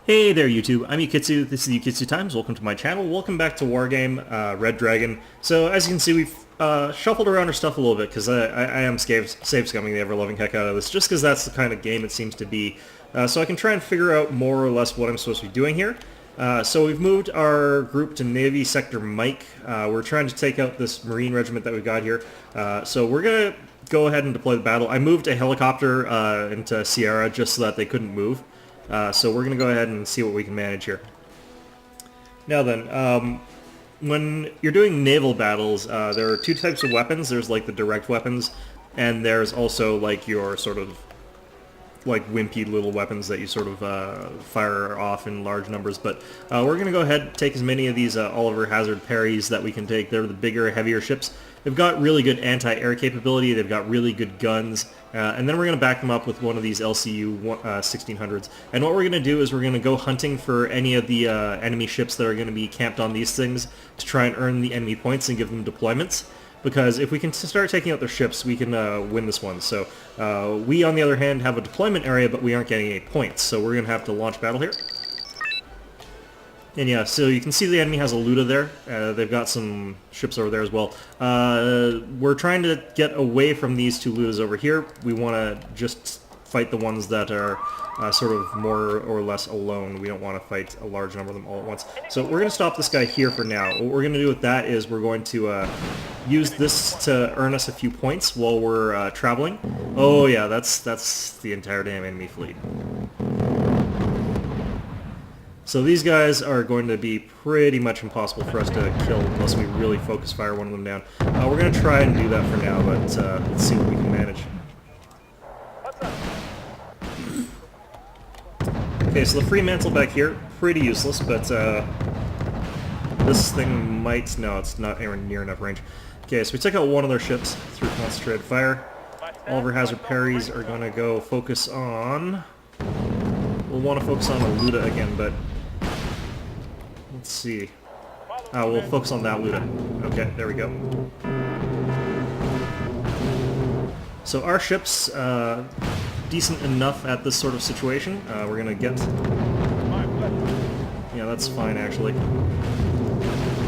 Hey there YouTube, I'm Yukitsu, this is Yukitsu Times, welcome to my channel, welcome back to Wargame, Red Dragon. So as you can see we've shuffled around our stuff a little bit because I am save scumming the ever-loving heck out of this just because that's the kind of game it seems to be. So I can try and figure out more or less what I'm supposed to be doing here. So we've moved our group to Navy Sector Mike. We're trying to take out this Marine regiment that we got here. So we're going to go ahead and deploy the battle. I moved a helicopter into Sierra just so that they couldn't move. So we're going to go ahead and see what we can manage here. Now then, when you're doing naval battles, there are two types of weapons. There's like the direct weapons, and there's also like your sort of like wimpy little weapons that you sort of fire off in large numbers. But we're going to go ahead and take as many of these Oliver Hazard Perrys that we can take. They're the bigger, heavier ships. They've got really good anti-air capability, they've got really good guns, and then we're going to back them up with one of these LCU 1600s. And what we're going to do is we're going to go hunting for any of the enemy ships that are going to be camped on these things to try and earn the enemy points and give them deployments. Because if we can start taking out their ships, we can win this one. So we, on the other hand, have a deployment area, but we aren't getting any points. So we're going to have to launch battle here. And yeah, so you can see the enemy has a Luda there. They've got some ships over there as well. We're trying to get away from these two Ludas over here. We want to just fight the ones that are sort of more or less alone. We don't want to fight a large number of them all at once. So we're going to stop this guy here for now. What we're going to do with that is we're going to use this to earn us a few points while we're traveling. Oh yeah, that's the entire damn enemy fleet. So these guys are going to be pretty much impossible for us to kill unless we really focus fire one of them down. We're going to try and do that for now, but let's see what we can manage. Okay, so the Fremantle back here, pretty useless, but this thing might... no, it's not anywhere near enough range. Okay, so we took out one of their ships through concentrated fire. Oliver Hazard Perrys are going to go focus on... we'll want to focus on a Luda again, but... let's see. We'll focus on that Luda. Okay, there we go. So our ship's decent enough at this sort of situation. We're gonna get... yeah, that's fine, actually.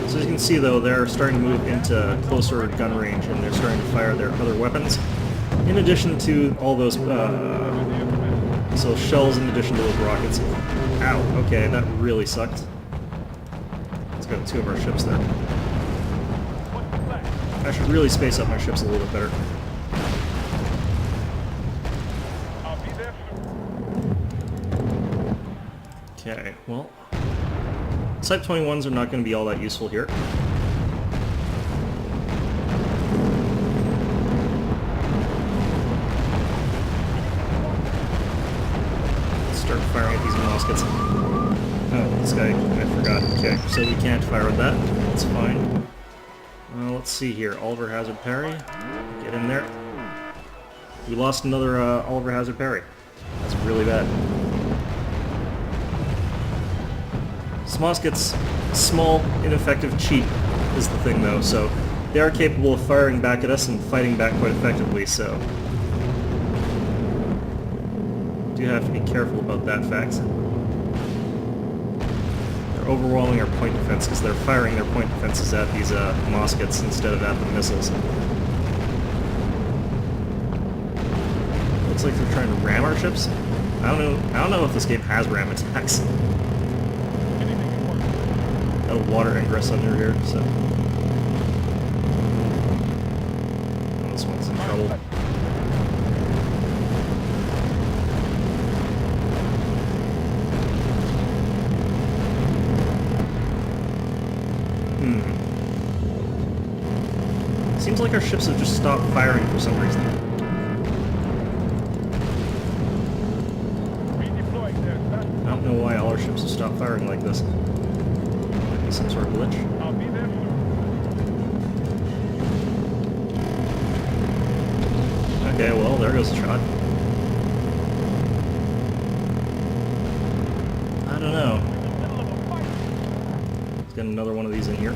So as you can see, though, they're starting to move into closer gun range, and they're starting to fire their other weapons. In addition to all those... so shells in addition to those rockets. Ow, okay, that really sucked. Let's go two of our ships there. I should really space up my ships a little bit better. Okay, well, Type 21s are not going to be all that useful here. Start firing at these muskets. Oh, this guy, I forgot. Okay, so we can't fire at that. That's fine. Let's see here. Oliver Hazard Perry. Get in there. We lost another Oliver Hazard Perry. That's really bad. This musket's small, ineffective, cheap is the thing though, so they are capable of firing back at us and fighting back quite effectively, so do have to be careful about that fact. They're overwhelming our point defense because they're firing their point defenses at these muskets instead of at the missiles. Looks like they're trying to ram our ships. I don't know if this game has ram attacks. Got a water ingress under here, so this one's in trouble. Seems like our ships have just stopped firing for some reason. I don't know why all our ships have stopped firing like this. Might be some sort of glitch. Okay, well, there goes a shot. I don't know. Let's get another one of these in here.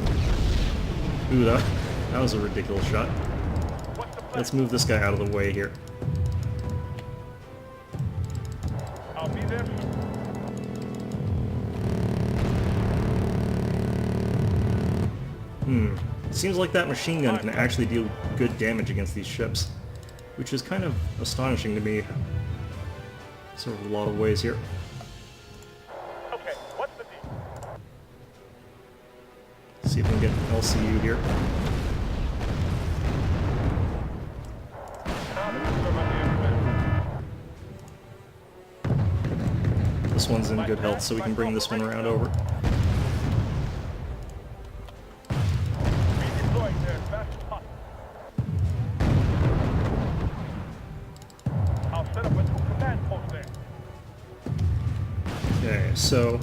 Ooh, that was a ridiculous shot. Let's move this guy out of the way here. Seems like that machine gun can actually deal good damage against these ships, which is kind of astonishing to me. Sort of a lot of ways here. Okay, what's the deal? See if we can get an LCU here. This one's in good health, so we can bring this one around over. Okay, so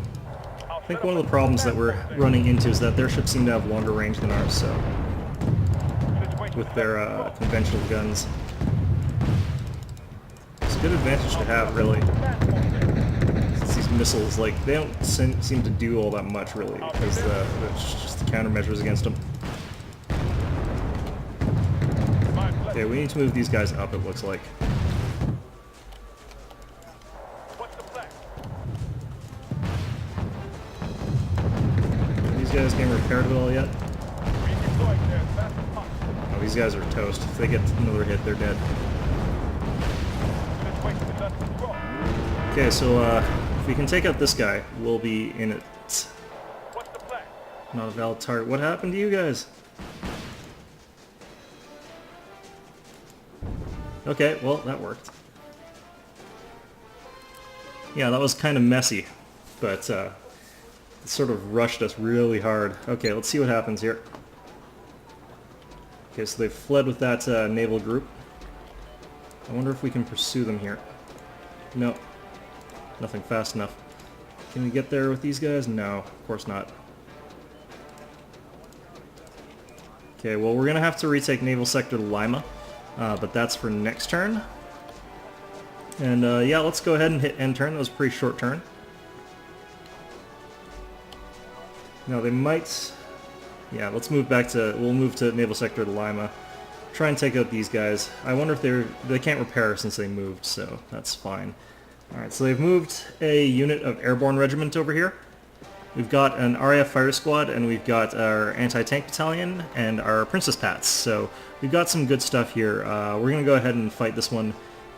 I think one of the problems that we're running into is that their ships seem to have longer range than ours, so with their conventional guns. It's a good advantage to have, really. Since these missiles, like, they don't seem to do all that much, really, because it's just the countermeasures against them. Okay, we need to move these guys up, it looks like. Are these guys getting repaired at all yet? Oh, these guys are toast. If they get another hit, they're dead. Okay, so if we can take out this guy, we'll be in it. Not a valid target. What happened to you guys? Okay, well, that worked. Yeah, that was kind of messy, but it sort of rushed us really hard. Okay, let's see what happens here. Okay, so they fled with that naval group. I wonder if we can pursue them here. No, nothing fast enough. Can we get there with these guys? No, of course not. Okay, well, we're going to have to retake Naval Sector Lima. But that's for next turn. And yeah, let's go ahead and hit end turn. That was a pretty short turn. Now they might... Yeah, let's move back to... We'll move to Naval Sector Lima. Try and take out these guys. I wonder if they can't repair since they moved, so that's fine. Alright, so they've moved a unit of airborne regiment over here. We've got an RAF fighter squad, and we've got our anti-tank battalion, and our Princess Pats. So we've got some good stuff here. We're going to go ahead and fight this one.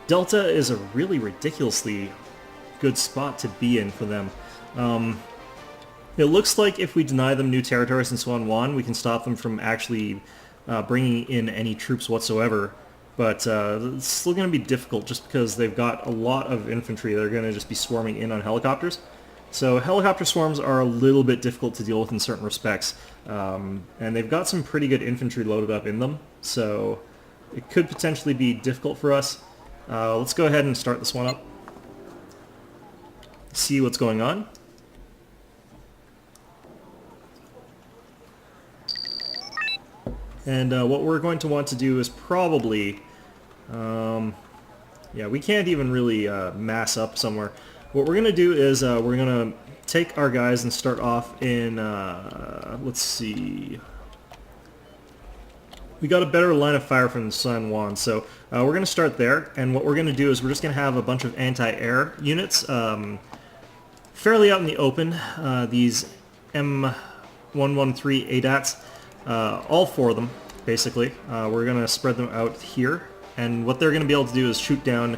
Delta is a really ridiculously good spot to be in for them. It looks like if we deny them new territories in Swan Wan, we can stop them from actually bringing in any troops whatsoever. But it's still going to be difficult just because they've got a lot of infantry that are going to just be swarming in on helicopters. So helicopter swarms are a little bit difficult to deal with in certain respects, and they've got some pretty good infantry loaded up in them, so it could potentially be difficult for us. Let's go ahead and start this one up, see what's going on. And what we're going to want to do is probably, yeah, we can't even really mass up somewhere. What we're going to do is we're going to take our guys and start off in, let's see, we got a better line of fire from San Juan, so we're going to start there, and what we're going to do is we're just going to have a bunch of anti-air units fairly out in the open, these M113 ADATs, all four of them, basically. We're going to spread them out here, and what they're going to be able to do is shoot down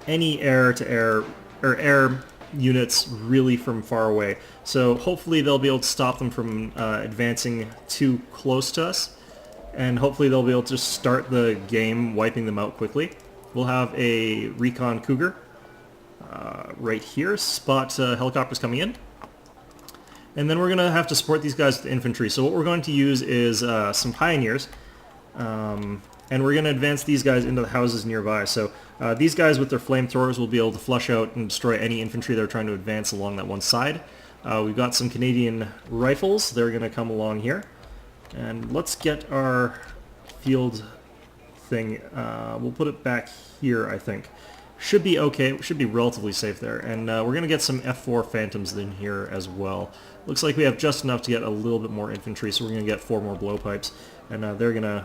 any air-to-air or air units really from far away. So hopefully they'll be able to stop them from advancing too close to us, and hopefully they'll be able to just start the game wiping them out quickly. We'll have a recon Cougar right here, spot helicopters coming in. And then we're going to have to support these guys with infantry. So what we're going to use is some pioneers, and we're going to advance these guys into the houses nearby. So these guys with their flamethrowers will be able to flush out and destroy any infantry that are trying to advance along that one side. We've got some Canadian rifles. They're going to come along here. And let's get our field thing. We'll put it back here, I think. Should be okay. Should be relatively safe there. And we're going to get some F4 Phantoms in here as well. Looks like we have just enough to get a little bit more infantry, so we're going to get 4 more blowpipes. And they're going to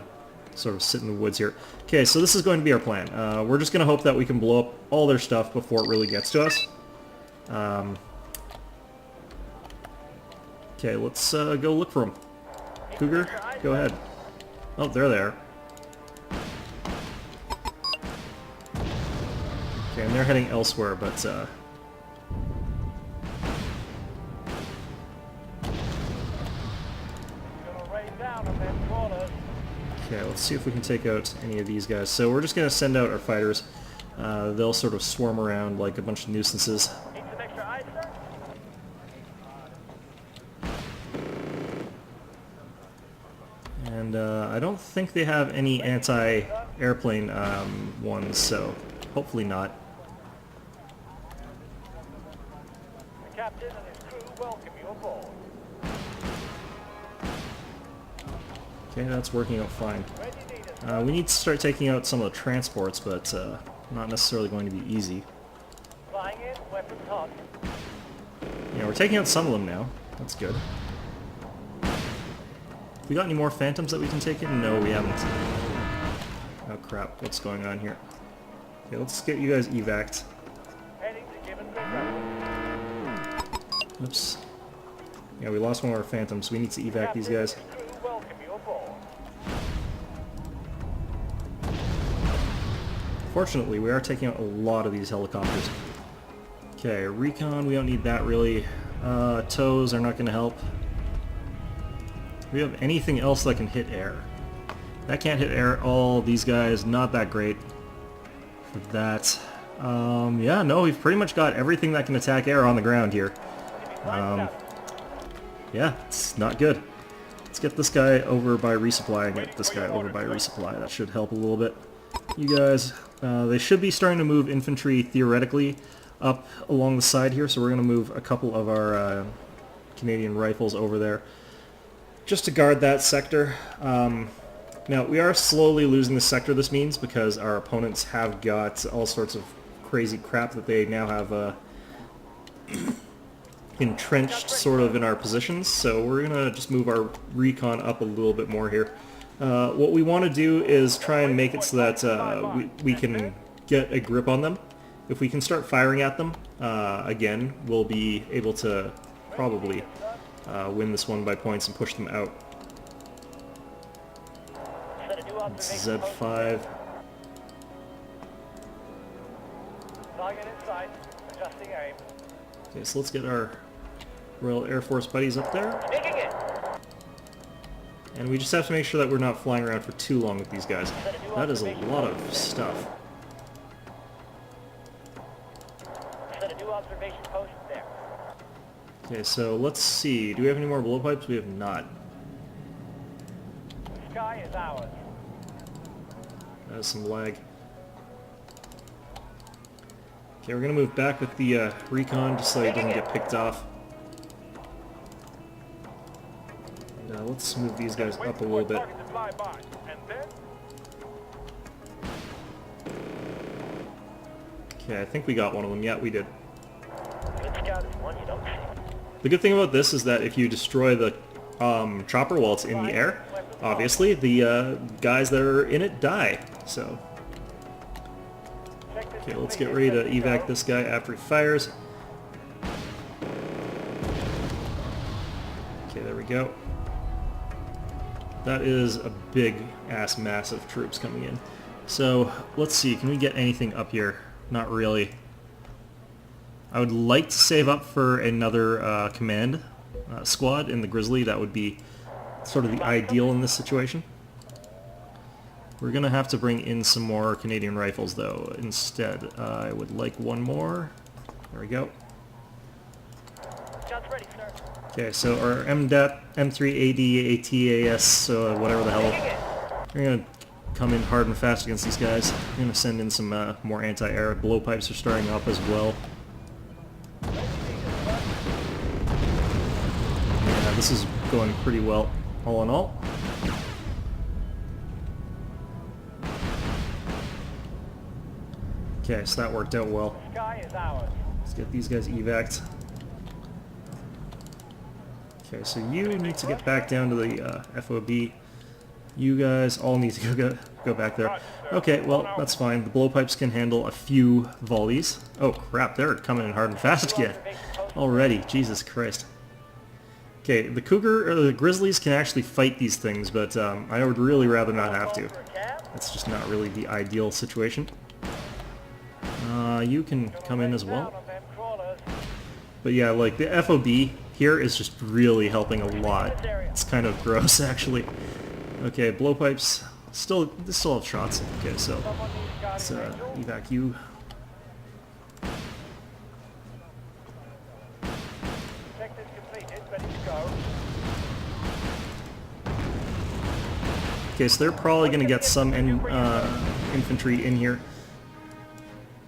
sort of sit in the woods here. Okay, so this is going to be our plan. We're just going to hope that we can blow up all their stuff before it really gets to us. Okay, let's go look for them. Cougar, Go ahead. Oh, they're there. Okay, and they're heading elsewhere, but okay, let's see if we can take out any of these guys. So we're just going to send out our fighters. They'll sort of swarm around like a bunch of nuisances. Need some extra ice, sir? And I don't think they have any anti-airplane ones, so hopefully not. The captain and his crew welcome you aboard. Okay, that's working out fine. Where do you need us? We need to start taking out some of the transports, but not necessarily going to be easy. Flying in, weapons hot. Yeah, we're taking out some of them now. That's good. We got any more phantoms that we can take in? No, we haven't. Oh crap, what's going on here? Okay, let's get you guys evac'd. Heading to Gibbons Road. Oops. Yeah, we lost one of our phantoms. We need to evac these guys. Captain and his crew welcome you aboard. Fortunately, we are taking out a lot of these helicopters. Okay, recon, we don't need that really. Tows are not going to help. Do we have anything else that can hit air? That can't hit air at all. These guys, not that great for that. Yeah, no, we've pretty much got everything that can attack air on the ground here. Yeah, it's not good. Let's get this guy over by resupply and get this guy over by resupply. That should help a little bit. You guys, they should be starting to move infantry theoretically up along the side here, so we're going to move a couple of our Canadian rifles over there just to guard that sector. Now, we are slowly losing the sector, this means, because our opponents have got all sorts of crazy crap that they now have entrenched sort of in our positions, so we're going to just move our recon up a little bit more here. What we want to do is try and make it so that we can get a grip on them. If we can start firing at them, again, we'll be able to probably win this one by points and push them out. It's Z5. Target in sight. Adjusting aim. Okay, so let's get our Royal Air Force buddies up there. Making it. And we just have to make sure that we're not flying around for too long with these guys. That is a lot of stuff. Set a new observation post there. Okay, so let's see. Do we have any more blowpipes? We have not. The sky is ours. That is some lag. Okay, we're going to move back with the recon just so it doesn't get picked off. And, let's move these guys up a little bit. Target to fly by. And then Okay, I think we got one of them. Yeah, we did. good scout is one you don't see. The good thing about this is that if you destroy the chopper while it's in the air, obviously the guys that are in it die. So, okay, let's get ready to evac this guy after he fires. Okay, there we go. That is a big-ass mass of troops coming in. So, let's see, can we get anything up here? Not really. I would like to save up for another command squad in the Grizzly. That would be sort of the ideal in this situation. We're going to have to bring in some more Canadian rifles, though, instead. I would like one more. There we go. Guns ready, sir. Okay, so our M3AD ATAS, whatever the hell, we're going to come in hard and fast against these guys. We're going to send in some more anti-air. Blowpipes are starting up as well. Yeah, this is going pretty well, all in all. Okay, so that worked out well. The sky is ours. Let's get these guys evac'd. Okay, so you need to get back down to the FOB. You guys all need to go back there. Okay, well, that's fine. The blowpipes can handle a few volleys. Oh crap, they're coming in hard and fast again. Already, Jesus Christ. Okay, the cougar or the grizzlies can actually fight these things, but I would really rather not have to. It's just not really the ideal situation. You can come in as well. But yeah, like the FOB here is just really helping a lot. It's kind of gross, actually. Okay, blowpipes still have shots. Okay, so let's evac you. Okay, so they're probably going to get some infantry in here.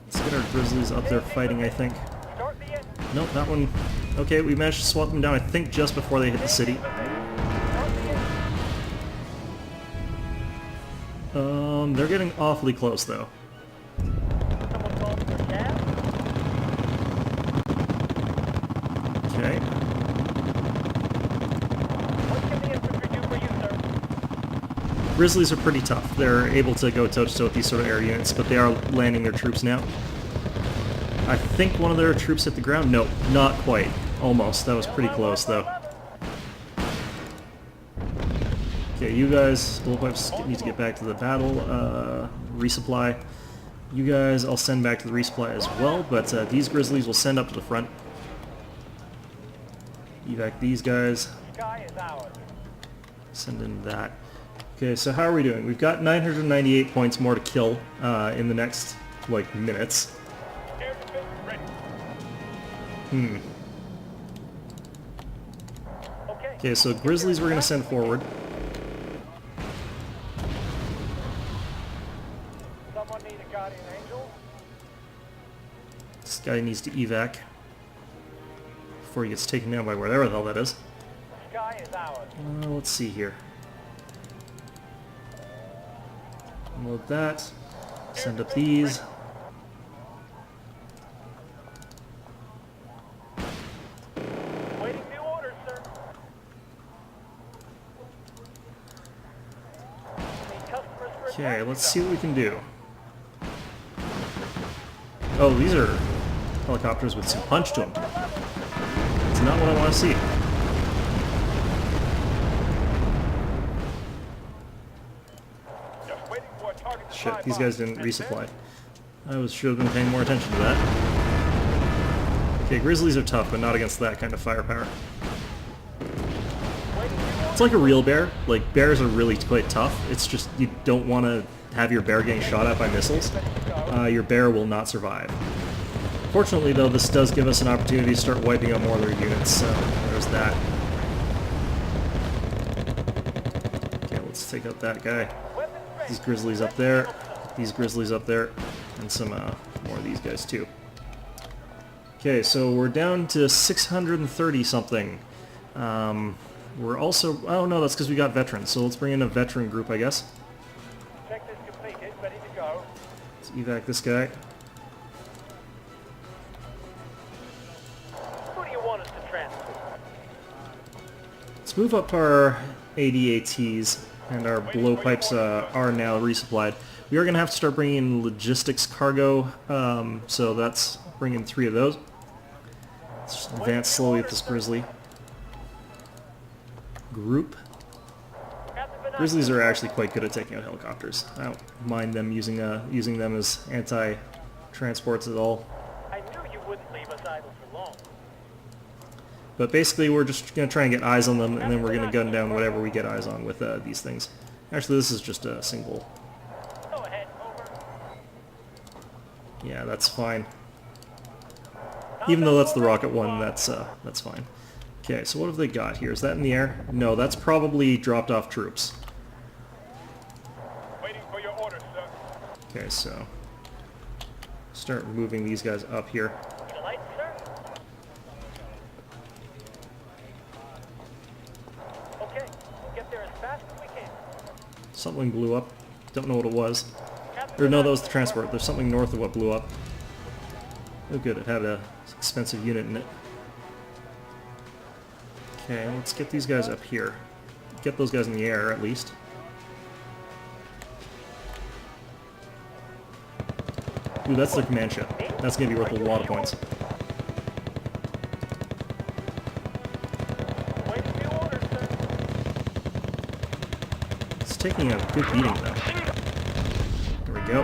Let's get our grizzlies up there fighting, I think. Nope, that one... Okay, we managed to swat them down, I think, just before they hit the city. They're getting awfully close, though. Okay. Grizzlies are pretty tough. They're able to go toe-to-toe with these sort of air units, but they are landing their troops now. I think one of their troops hit the ground. No, not quite. Almost. That was pretty close, though. Okay, you guys, blowpipes need to get back to the battle. Resupply. You guys, I'll send back to the resupply as well, but these grizzlies will send up to the front. Evac these guys. Send in that. Okay, so how are we doing? We've got 998 points more to kill in the next, like, minutes. Okay, so grizzlies we're going to send forward. This guy needs to evac before he gets taken down by whatever the hell that is. Let's see here. Load that. Send up these. Okay, let's see what we can do. Oh, these are helicopters with some punch to them. That's not what I want to see. Shit, these guys didn't resupply. I should have been paying more attention to that. Okay, grizzlies are tough, but not against that kind of firepower. It's like a real bear. Like, bears are really quite tough. It's just you don't want to have your bear getting shot at by missiles. Your bear will not survive. Fortunately, though, this does give us an opportunity to start wiping out more of their units, so there's that. Okay, let's take out that guy. These grizzlies up there, these grizzlies up there, and some more of these guys too. Okay, so we're down to 630 something. We're also, oh no, that's because we got veterans, so let's bring in a veteran group, I guess. Let's evac this guy. Who do you want us to transfer? Let's move up our ADATs. And our blowpipes are now resupplied. We are going to have to start bringing in logistics cargo, so that's bringing 3 of those. Let's just advance slowly with this grizzly group. Grizzlies are actually quite good at taking out helicopters. I don't mind them using them as anti-transports at all. I knew you wouldn't leave us idle for long. But basically, we're just going to try and get eyes on them, and then we're going to gun down whatever we get eyes on with these things. Actually, this is just a single. Go ahead, over. Yeah, that's fine. Even though that's the rocket one, that's fine. Okay, so what have they got here? Is that in the air? No, that's probably dropped off troops. Waiting for your orders, sir. Okay, so start moving these guys up here. The lights, sir? Okay, we'll get there as fast as we can. Something blew up. Don't know what it was. Or no, that was the transport. There's something north of what blew up. Oh good, it had a expensive unit in it. Okay, let's get these guys up here. Get those guys in the air, at least. Ooh, that's the command ship. That's going to be worth a lot of points. Waiting taking a good beating though. There we go.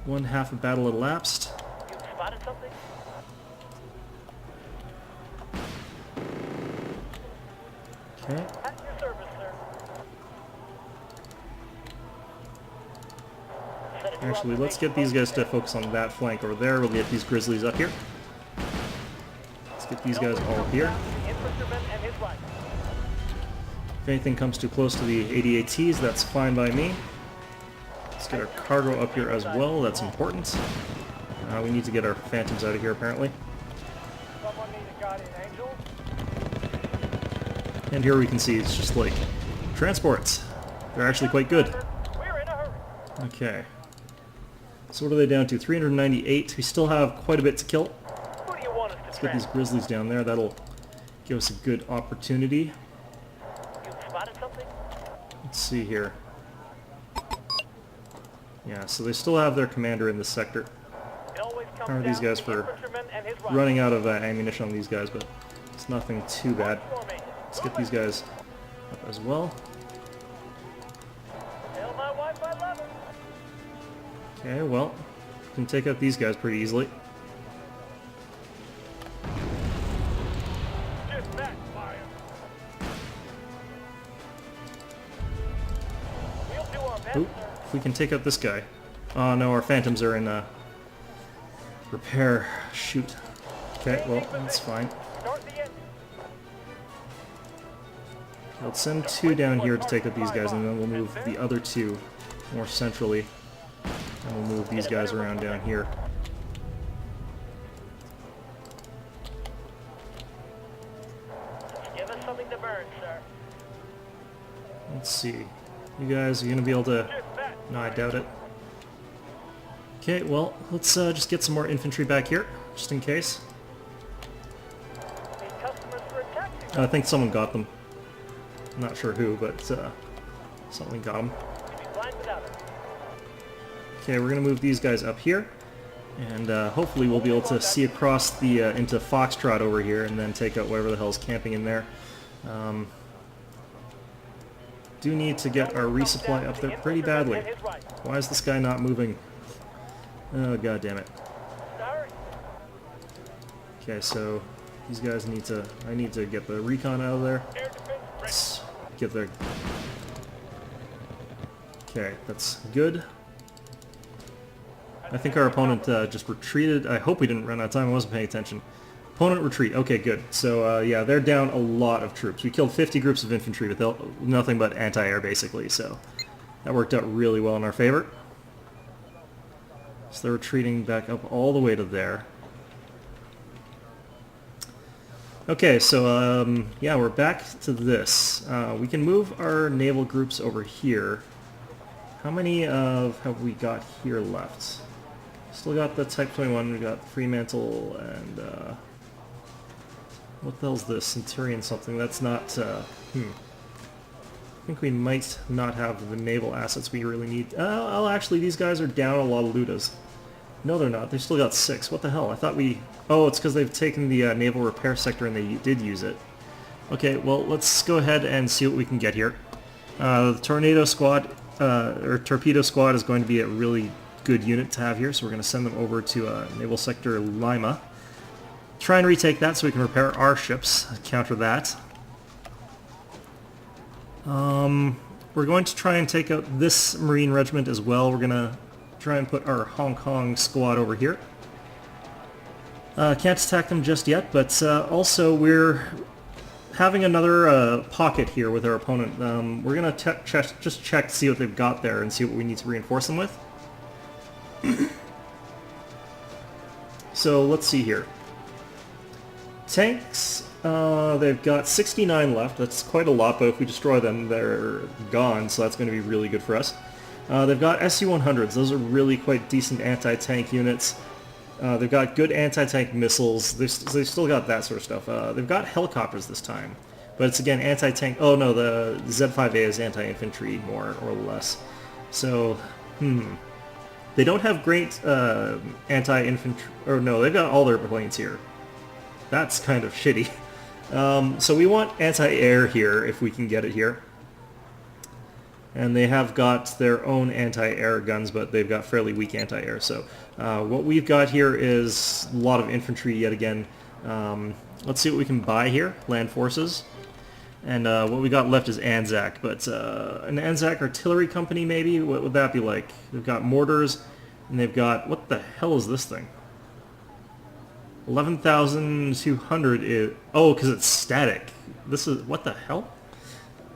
One half of battle elapsed. You spotted something? Okay. At your service, sir. Set a new Actually, let's get these guys to focus on that flank over there. We'll get these grizzlies up here. Let's get these guys all here. The infantryman and his right. If anything comes too close to the ADATs, that's fine by me. Let's get our cargo up here as well. That's important. We need to get our phantoms out of here, apparently. Someone need a guardian angel? And here we can see it's just like transports. They're actually quite good. We're in a hurry. Okay. So what are they down to? 398. We still have quite a bit to kill. Who do you want us to Let's get these grizzlies down there. That'll give us a good opportunity. You spotted something? Let's see here. Yeah, so they still have their commander in this sector. It always comes How are these down guys to for the infantryman and his right. running out of ammunition on these guys, but it's nothing too bad. Formation. Let's get these guys up as well. Tell my wife I love her. Okay, well, we can take out these guys pretty easily. Just back, fire. We'll do our best, Oop, sir. if we can take out this guy. Oh no, our phantoms are in repair. Shoot. Okay, well, that's fine. Start the engine. Let's send two down here to take out these guys, and then we'll move the other two more centrally. And we'll move these guys around down here. Give us something to burn, sir. Let's see. You guys are going to be able to... Just back. No, I doubt it. Okay, well, let's just get some more infantry back here, just in case. Need customers for a taxi. I think someone got them. I'm not sure who, but someone got them. We'd be blind without it. Okay, we're going to move these guys up here. And hopefully we'll be able to see across the into Foxtrot over here and then take out whatever the hell's camping in there. Do need to get our resupply up there pretty badly. Why is this guy not moving? Oh, god damn it. Sorry. Okay, so these guys need to... I need to get the recon out of there. Air defense ready. Let's get their... Okay, that's good. I think our opponent just retreated. I hope we didn't run out of time. I wasn't paying attention. Opponent retreat. Okay, good. So, yeah, they're down a lot of troops. We killed 50 groups of infantry with nothing but anti-air, basically, so that worked out really well in our favor. So they're retreating back up all the way to there. Okay, so, yeah, we're back to this. We can move our naval groups over here. How many have we got here left? Still got the Type 21, we got Fremantle, and, what the hell's this? Centurion something. That's not, I think we might not have the naval assets we really need. Oh, actually, these guys are down a lot of Ludas. No, they're not. They've still got 6. What the hell? I thought we... Oh, it's because they've taken the naval repair sector and they did use it. Okay, well, let's go ahead and see what we can get here. The Tornado Squad, or Torpedo Squad is going to be a really good unit to have here, so we're going to send them over to Naval Sector Lima. Try and retake that so we can repair our ships, counter that. We're going to try and take out this Marine Regiment as well. We're going to try and put our Hong Kong squad over here. Can't attack them just yet, but also we're having another pocket here with our opponent. We're going to just check to see what they've got there and see what we need to reinforce them with. So let's see here. Tanks, they've got 69 left. That's quite a lot, but if we destroy them, they're gone, so that's going to be really good for us. They've got SU-100s. Those are really quite decent anti-tank units. They've got good anti-tank missiles. They've still got that sort of stuff. They've got helicopters this time, but it's again anti-tank. Oh no, the Z5A is anti-infantry more or less. So, they don't have great anti-infantry. Or no, they've got all their planes here. That's kind of shitty. So we want anti-air here if we can get it here. And they have got their own anti-air guns, but they've got fairly weak anti-air. So what we've got here is a lot of infantry yet again. Let's see what we can buy here. Land forces. And what we got left is Anzac, but an Anzac artillery company maybe? What would that be like? They've got mortars, and they've got... What the hell is this thing? 11,200 is... Oh, because it's static. This is... What the hell?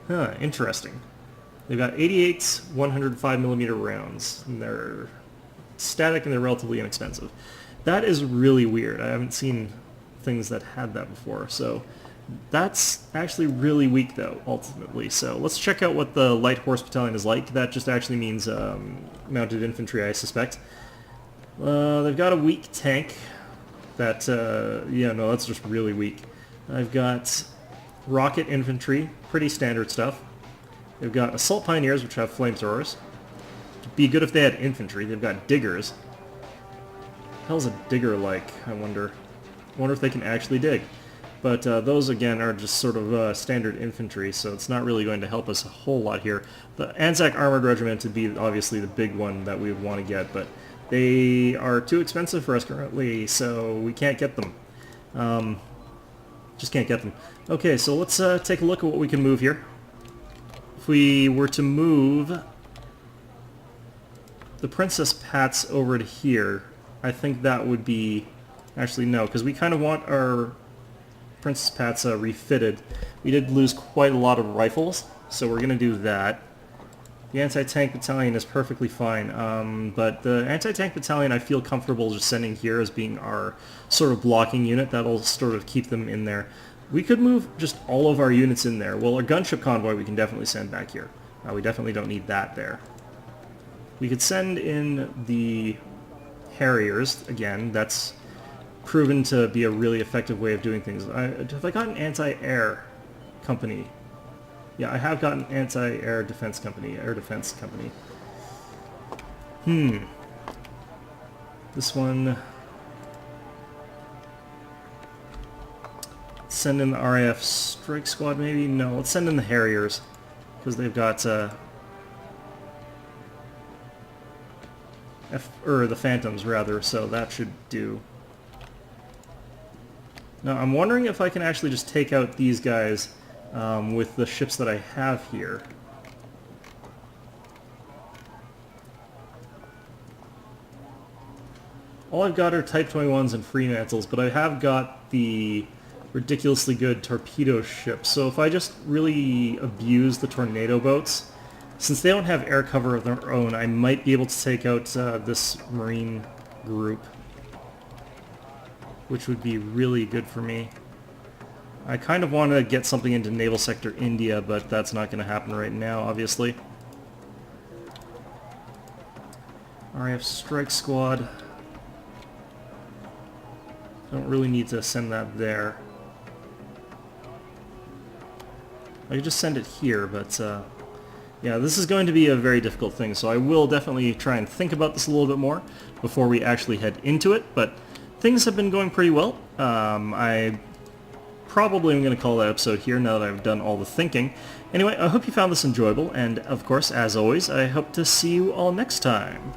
Huh, interesting. They've got 88 105mm rounds, and they're static and they're relatively inexpensive. That is really weird. I haven't seen things that had that before, so that's actually really weak though, ultimately. So let's check out what the light horse battalion is like. That just actually means mounted infantry, I suspect. They've got a weak tank. That, yeah, no, that's just really weak. I've got rocket infantry, pretty standard stuff. They've got assault pioneers, which have flamethrowers. It'd be good if they had infantry. They've got diggers. What the hell's a digger like, I wonder? I wonder if they can actually dig. But those, again, are just sort of standard infantry, so it's not really going to help us a whole lot here. The Anzac Armored Regiment would be obviously the big one that we would want to get, but they are too expensive for us currently, so we can't get them. Just can't get them. Okay, so let's take a look at what we can move here. If we were to move the Princess Pats over to here, I think that would be... Actually, no, because we kind of want our Princess Pats refitted. We did lose quite a lot of rifles, so we're going to do that. The anti-tank battalion is perfectly fine, but the anti-tank battalion I feel comfortable just sending here as being our sort of blocking unit. That'll sort of keep them in there. We could move just all of our units in there. Well, our gunship convoy we can definitely send back here. We definitely don't need that there. We could send in the Harriers. Again, that's proven to be a really effective way of doing things. Have I got an anti-air company? Yeah, I have got an anti-air defense company, air defense company. This one... Send in the RAF strike squad maybe? No, let's send in the Harriers, because they've got the Phantoms rather, so that should do. Now I'm wondering if I can actually just take out these guys with the ships that I have here. All I've got are Type 21s and Fremantles, but I have got the ridiculously good torpedo ships. So if I just really abuse the tornado boats, since they don't have air cover of their own, I might be able to take out this Marine group, which would be really good for me. I kind of want to get something into Naval Sector India, but that's not going to happen right now, obviously. RAF Strike Squad. Don't really need to send that there. I could just send it here, but yeah, this is going to be a very difficult thing, so I will definitely try and think about this a little bit more before we actually head into it, but things have been going pretty well. I probably am going to call that episode here now that I've done all the thinking. Anyway, I hope you found this enjoyable, and of course, as always, I hope to see you all next time.